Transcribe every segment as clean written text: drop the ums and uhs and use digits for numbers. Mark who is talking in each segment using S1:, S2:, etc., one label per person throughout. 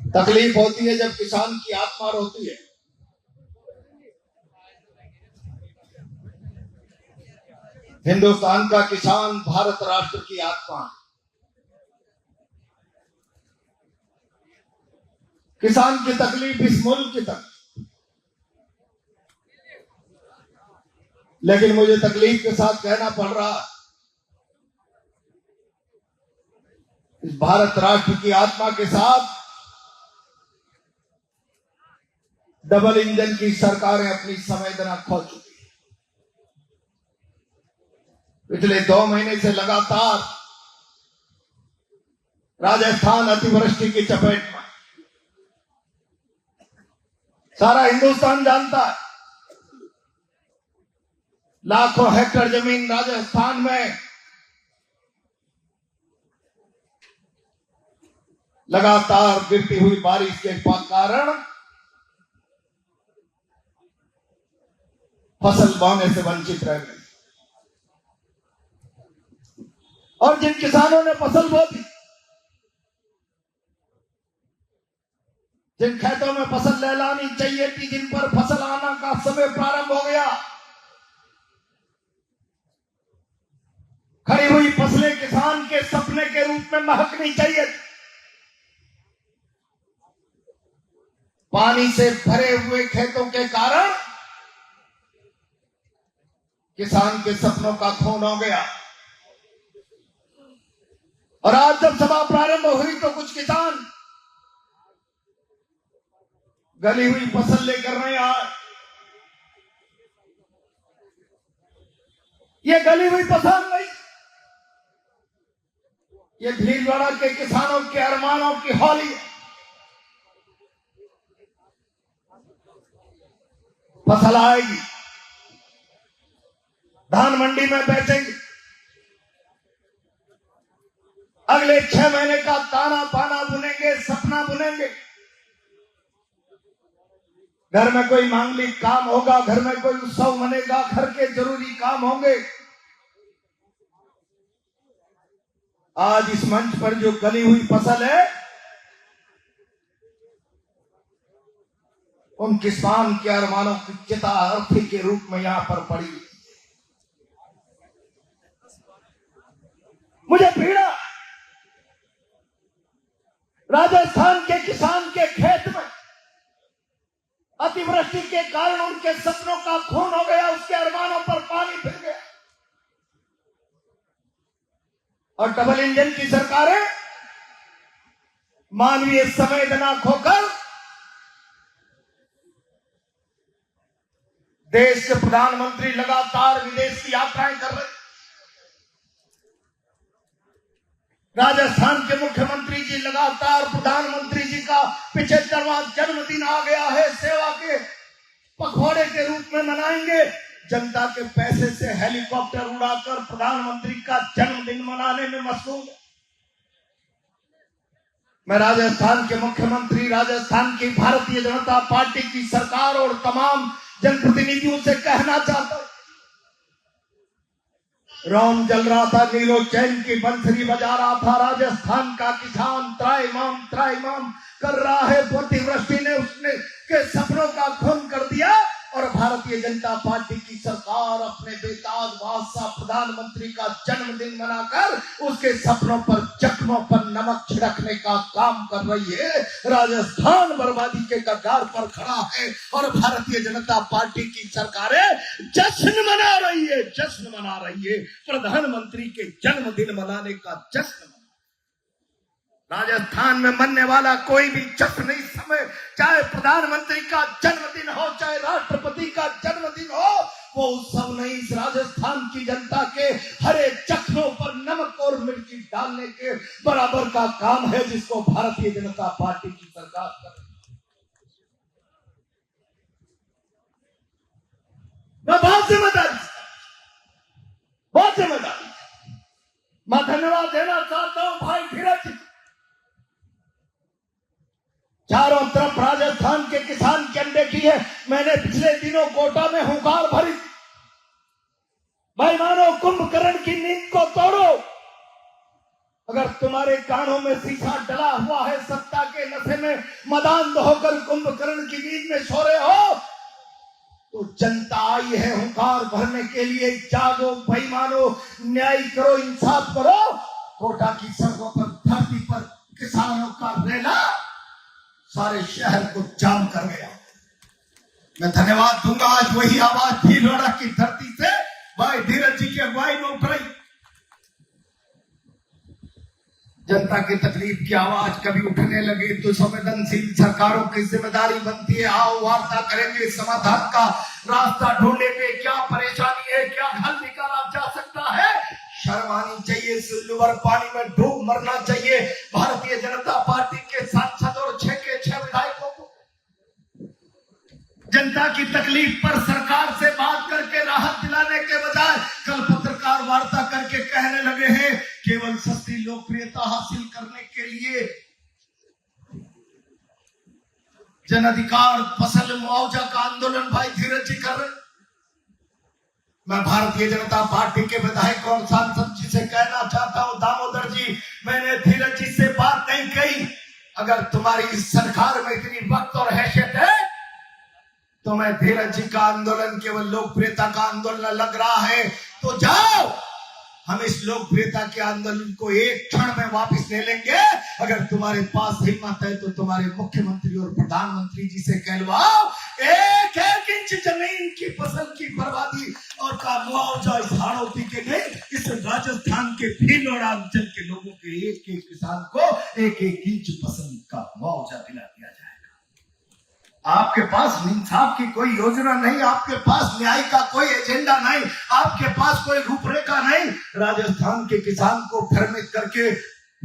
S1: तकलीफ होती है जब किसान की आत्मा रोती है। हिंदुस्तान का किसान भारत राष्ट्र की आत्मा है। किसान की तकलीफ इस मुल्क की तक, लेकिन मुझे तकलीफ के साथ कहना पड़ रहा है, इस भारत राष्ट्र की आत्मा के साथ डबल इंजन की सरकारें अपनी संवेदना खो चुकी हैं। पिछले 2 महीने से लगातार राजस्थान अतिवृष्टि की चपेट में, सारा हिंदुस्तान जानता है, लाखों हेक्टेयर जमीन राजस्थान में लगातार गिरती हुई बारिश के कारण फसल बोने से वंचित रह गए। और जिन किसानों ने फसल बो दी, जिन खेतों में फसल लहलानी चाहिए थी, जिन पर फसल आना का समय प्रारंभ हो गया, खड़ी हुई फसलें किसान के सपने के रूप में महकनी चाहिए, पानी से भरे हुए खेतों के कारण किसान के सपनों का खून हो गया। और आज जब सभा प्रारंभ हुई तो कुछ किसान गली हुई फसल लेकर नहीं आए। ये गली हुई फसल नहीं, ये भीलवाड़ा के किसानों के अरमानों की होली है। फसल आएगी, धान मंडी में बेचेंगे, अगले 6 महीने का ताना पाना बुनेंगे, सपना बुनेंगे। घर में कोई मांगलिक काम होगा, घर में कोई उत्सव मनेगा, घर के जरूरी काम होंगे। आज इस मंच पर जो गली हुई फसल है, उन किसान के अरमानों की चिता अर्थी के रूप में यहां पर पड़ी। मुझे पीड़ा राजस्थान के किसान के खेत में अतिवृष्टि के कारण उनके सपनों का खून हो गया, उसके अरमानों पर पानी फिर गया। और डबल इंजन की सरकारें मानवीय संवेदना खोकर देश के प्रधानमंत्री लगातार विदेश की यात्राएं कर रहे। राजस्थान के मुख्यमंत्री जी लगातार प्रधानमंत्री जी का 75वां जन्मदिन आ गया है, सेवा के पखवाड़े के रूप में मनाएंगे। जनता के पैसे से हेलीकॉप्टर उड़ाकर प्रधानमंत्री का जन्मदिन मनाने में मशगूल है। मैं राजस्थान के मुख्यमंत्री, राजस्थान की भारतीय जनता पार्टी की सरकार और तमाम जनप्रतिनिधियों से कहना चाहता हूं, रोम जल रहा था, नीलो चैन की बंसरी बजा रहा था, राजस्थान का किसान त्राइमाम कर रहा है। अतिवृष्टि ने उसने के सपनों का खून कर दिया और भारतीय जनता पार्टी की सरकार अपने बेताज बादशाह प्रधानमंत्री का जन्मदिन मनाकर उसके सपनों पर, जख्मों पर नमक छिड़कने का काम कर रही है। राजस्थान बर्बादी के कगार पर खड़ा है और भारतीय जनता पार्टी की सरकारें जश्न मना रही है, प्रधानमंत्री के जन्मदिन मनाने का जश्न। राजस्थान में मनने वाला कोई भी जश्न इस समय, चाहे प्रधानमंत्री का जन्मदिन हो, चाहे राष्ट्रपति का जन्मदिन हो, वो उत्सव नहीं। इस राजस्थान की जनता के हरे जख्मों पर नमक और मिर्ची डालने के बराबर का काम है, जिसको भारतीय जनता पार्टी की सरकार कर रही है। बहुत जिम्मेदारी, मैं धन्यवाद देना चाहता हूं भाई धीरज। चारों तरफ राजस्थान के किसान की अनदेखी है। मैंने पिछले दिनों कोटा में हुंकार भरी, भाई मानो कुंभकर्ण की नींद को तोड़ो। अगर तुम्हारे कानों में शीशा डला हुआ है, सत्ता के नशे में मदान होकर कुंभकर्ण की नींद में सो रहे हो, तो जनता आई है हुंकार भरने के लिए। जागो बेईमानो, न्याय करो, इंसाफ करो। कोटा की सड़कों पर, धरती पर किसानों का रेला सारे शहर को जाम कर गया। मैं धन्यवाद दूंगा, आज वही आवाज भीलवाड़ा की धरती से भाई धीरज जी की अगुवाई में उठ रही। जनता की तकलीफ की आवाज कभी उठने लगे तो संवेदनशील सरकारों की जिम्मेदारी बनती है। आओ वार्ता करेंगे, समाधान का रास्ता ढूंढेंगे। क्या परेशानी है, क्या हल निकाला जा सकता है। शर्म आनी चाहिए, सिल्वर पानी में डूब मरना चाहिए भारतीय जनता पार्टी के सांसद और 6 के 6 विधायकों को। जनता की तकलीफ पर सरकार से बात करके राहत दिलाने के बजाय कल पत्रकार वार्ता करके कहने लगे हैं केवल सस्ती लोकप्रियता हासिल करने के लिए जन अधिकार फसल मुआवजा का आंदोलन भाई धीरज जी कर रहे। मैं भारतीय जनता पार्टी के विधायक और सांसद जी से कहना चाहता हूं, दामोदर जी, मैंने धीरज जी से बात नहीं कही। अगर तुम्हारी सरकार में इतनी वक्त और हैसियत है तो मैं धीरज जी का आंदोलन केवल लोकप्रियता का आंदोलन लग रहा है तो जाओ, हम इस लोकप्रियता के आंदोलन को एक क्षण में वापस ले लेंगे। अगर तुम्हारे पास हिम्मत है तो तुम्हारे मुख्यमंत्री और प्रधानमंत्री जी से कहलवाओ, एक एक इंच जमीन की फसल की बर्बादी और का मुआवजा इस हाड़ौती के नहीं, इस राजस्थान के भीलवाड़ा अंचल के लोगों के एक एक किसान को एक एक इंच फसल का मुआवजा दिला दिया जाएगा। आपके पास इंसाफ की कोई योजना नहीं, आपके पास न्याय का कोई एजेंडा नहीं, आपके पास कोई रूपरेखा नहीं। राजस्थान के किसान को भ्रमित करके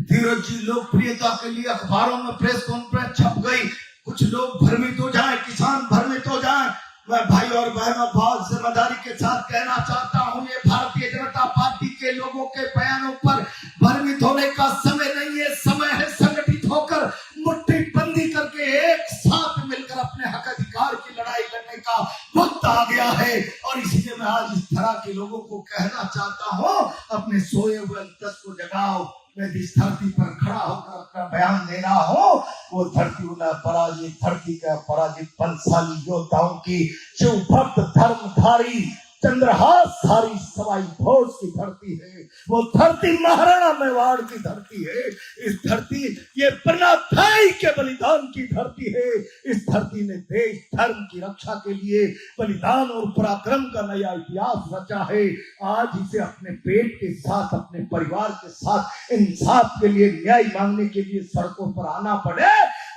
S1: धीरज जी लोकप्रियता के लिए अखबारों में प्रेस कॉन्फ्रेंस छप गई। कुछ लोग भ्रमित हो जाए, किसान भ्रमित हो जाए। मैं भाई और बहनों बहुत जिम्मेदारी के साथ कहना चाहता हूं, ये भारतीय जनता पार्टी के लोगों के बयानों पर भ्रमित होने का समय नहीं है। समय है संगठित होकर मुट्ठी बंदी करके एक साथ मिलकर अपने हक अधिकार की लड़ाई लड़ने का वक्त आ गया है। और इसलिए मैं आज इस तरह के लोगों को कहना चाहता हूं, अपने सोए हुए अंतस को जगाओ। मैं जिस धरती पर खड़ा होकर अपना बयान दे रहा हूं वो धरती उन्हें पराजित धरती का पराजित बलशाली योद्धाओं की शिव भक्त धर्मधारी चंद्रहासधारी सवाई भोज की धरती है। वो धरती महाराणा मेवाड़ की धरती है। इस धरती ये प्रणाधाई के बलिदान की धरती है। इस धरती ने देश धर्म की रक्षा के लिए बलिदान और पराक्रम का नया इतिहास रचा है। आज इसे अपने पेट के साथ, अपने परिवार के साथ इंसाफ के लिए, न्याय मांगने के लिए सड़कों पर आना पड़े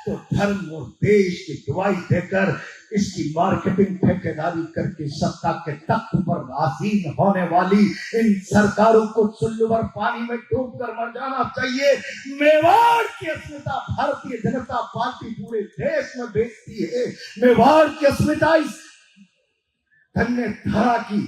S1: तो धर्म और देश की दुआई देकर इसकी मार्केटिंग ठेकेदारी करके सत्ता के तख्त पर आसीन होने वाली इन सरकारों को सिल्वर पानी में डूबकर मर जाना चाहिए। मेवाड़ की अस्मिता भारतीय जनता पार्टी पूरे देश में बेचती है। मेवाड़ की अस्मिता इस धन्य धरा की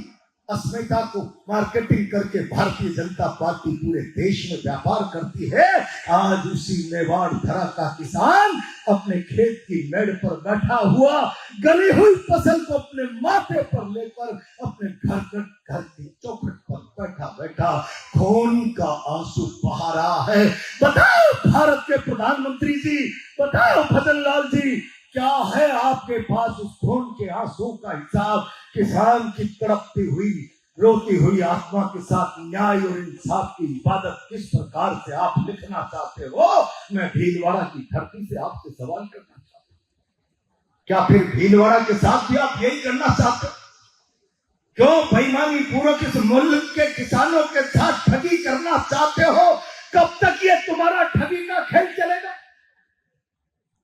S1: अस्मिता को मार्केटिंग करके भारतीय जनता पार्टी पूरे देश में व्यापार करती है। आज उसी मेवाड़ धरा का किसान अपने खेत की मेड़ पर बैठा हुआ गली हुई फसल को अपने माथे पर लेकर अपने घर की चौखट पर बैठा बैठा खून का आंसू बहा रहा है। बताओ भारत के प्रधानमंत्री जी, बताओ भजन लाल जी, क्या है आपके पास उस खून के आंसू का हिसाब? किसान की तड़पती हुई रोती हुई आत्मा के साथ न्याय और इंसाफ की इबादत किस प्रकार से आप लिखना चाहते हो? मैं भीलवाड़ा की धरती से आपसे सवाल करना चाहता हूं, क्या फिर भीलवाड़ा के साथ भी आप यही करना चाहते हो? क्यों बेईमानी पूर्वक इस मुल्क के किसानों के साथ ठगी करना चाहते हो? कब तक ये तुम्हारा ठगी का खेल चलेगा?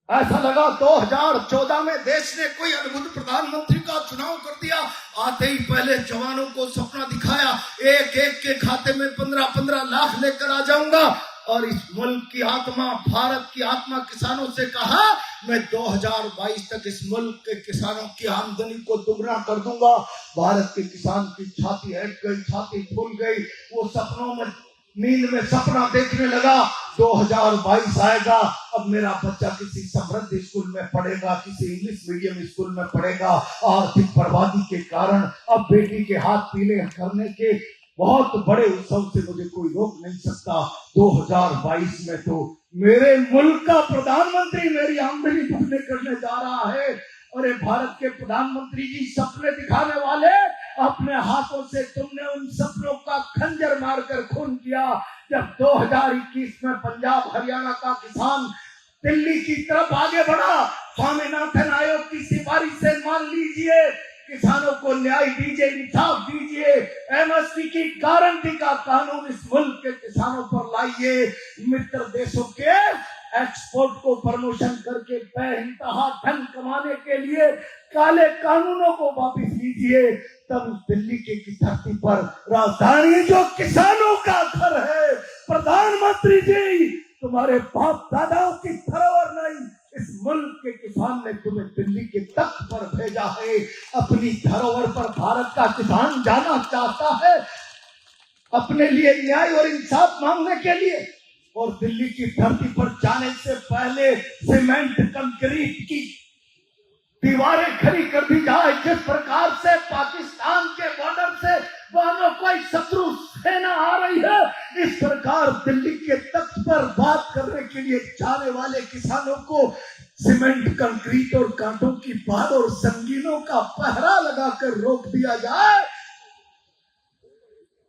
S1: ऐसा लगा 2014 में देश ने कोई अद्भुत प्रधानमंत्री का चुनाव कर दिया। आते ही पहले जवानों को सपना दिखाया, एक एक के खाते में 15-15 लाख लेकर आ जाऊंगा और इस मुल्क की आत्मा, भारत की आत्मा किसानों से कहा मैं 2022 तक इस मुल्क के किसानों की आमदनी को दुगना कर दूंगा। भारत के किसान की छाती हट गई, छाती फूल गई। वो सपनों में, नींद में सपना देखने लगा 2022 आएगा, अब मेरा बच्चा किसी समृद्ध स्कूल में पढ़ेगा, किसी इंग्लिश मीडियम स्कूल में पढ़ेगा। आर्थिक बर्बादी के कारण अब बेटी के हाथ पीले करने के बहुत बड़े उत्सव से मुझे कोई रोक नहीं सकता। 2022 में तो मेरे मुल्क का प्रधानमंत्री मेरी आमदनी दुगनी करने जा रहा है। अरे भारत के प्रधानमंत्री जी, सपने दिखाने वाले, अपने हाथों से तुमने उन सपनों का खंजर मारकर खून किया। जब 2021 में पंजाब हरियाणा का किसान दिल्ली की तरफ आगे बढ़ा, स्वामीनाथन आयोग की सिफारिश से मान लीजिए किसानों को न्याय दीजिए, इंसाफ दीजिए, एमएसपी की गारंटी का कानून इस मुल्क के किसानों पर लाइए, मित्र देशों के एक्सपोर्ट को प्रमोशन करके बेइंतहा धन कमाने के लिए काले कानूनों को वापस लीजिए। तब उस दिल्ली की धरती पर राजधानी जो किसानों का घर है, प्रधानमंत्री जी, तुम्हारे बाप दादाओं की धरोहर नहीं, इस मुल्क के किसान ने तुम्हें दिल्ली के तख्त पर भेजा है। अपनी धरोहर पर भारत का किसान जाना चाहता है अपने लिए न्याय और इंसाफ मांगने के लिए, और दिल्ली की धरती पर जाने से पहले सीमेंट कंक्रीट की दीवारें खड़ी कर दी जाए। जिस प्रकार से पाकिस्तान के बॉर्डर से वहां कोई शत्रु सेना आ रही है, इस प्रकार दिल्ली के तख्त पर बात करने के लिए जाने वाले किसानों को सीमेंट कंक्रीट और कांटों की बाढ़ और संगीनों का पहरा लगाकर रोक दिया जाए।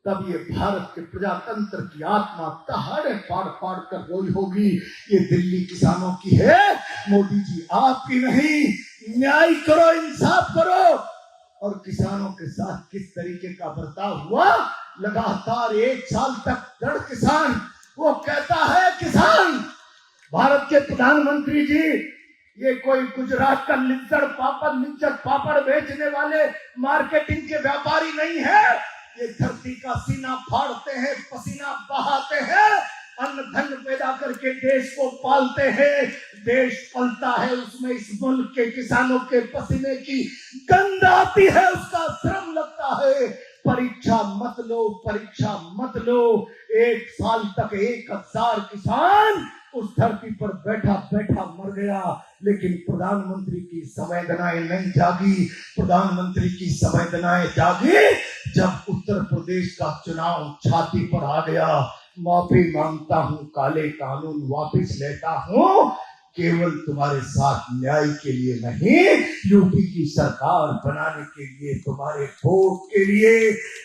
S1: तब ये भारत के प्रजातंत्र की आत्मा दहाड़े फाड़ फाड़ कर रोई होगी, ये दिल्ली किसानों की है, मोदी जी आपकी नहीं। न्याय करो, इंसाफ करो। और किसानों के साथ किस तरीके का बर्ताव हुआ, लगातार 1 साल तक दृढ़ किसान, वो कहता है किसान, भारत के प्रधानमंत्री जी, ये कोई गुजरात का लिज्जत पापड़ बेचने वाले मार्केटिंग के व्यापारी नहीं है। ये धरती का सीना फाड़ते हैं, पसीना बहाते हैं, अन्न धन पैदा करके देश को पालते हैं। देश पलता है, उसमें इस मुल्क के किसानों के पसीने की गंध आती है, उसका श्रम लगता है। परीक्षा मत लो, परीक्षा मत लो। 1 साल तक 1000 किसान उस धरती पर बैठा बैठा मर गया, लेकिन प्रधानमंत्री की संवेदनाएं नहीं जागी। प्रधानमंत्री की संवेदनाएं जागी जब उत्तर प्रदेश का चुनाव छाती पर आ गया। माफी मांगता हूं, काले कानून वापस लेता हूं, केवल तुम्हारे साथ न्याय के लिए नहीं, यूपी की सरकार बनाने के लिए, तुम्हारे वोट के लिए,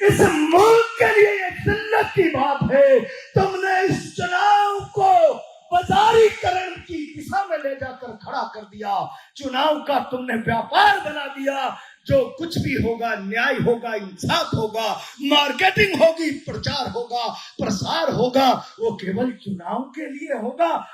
S1: इस मुल्क के लिए एक जिल्लत की बात है। तुमने इस चुनाव को बाजारीकरण की दिशा में ले जाकर खड़ा कर दिया, चुनाव का तुमने व्यापार बना दिया। जो कुछ भी होगा, न्याय होगा, इंसाफ होगा, मार्केटिंग होगी, प्रचार होगा, प्रसार होगा, वो केवल चुनाव के लिए होगा।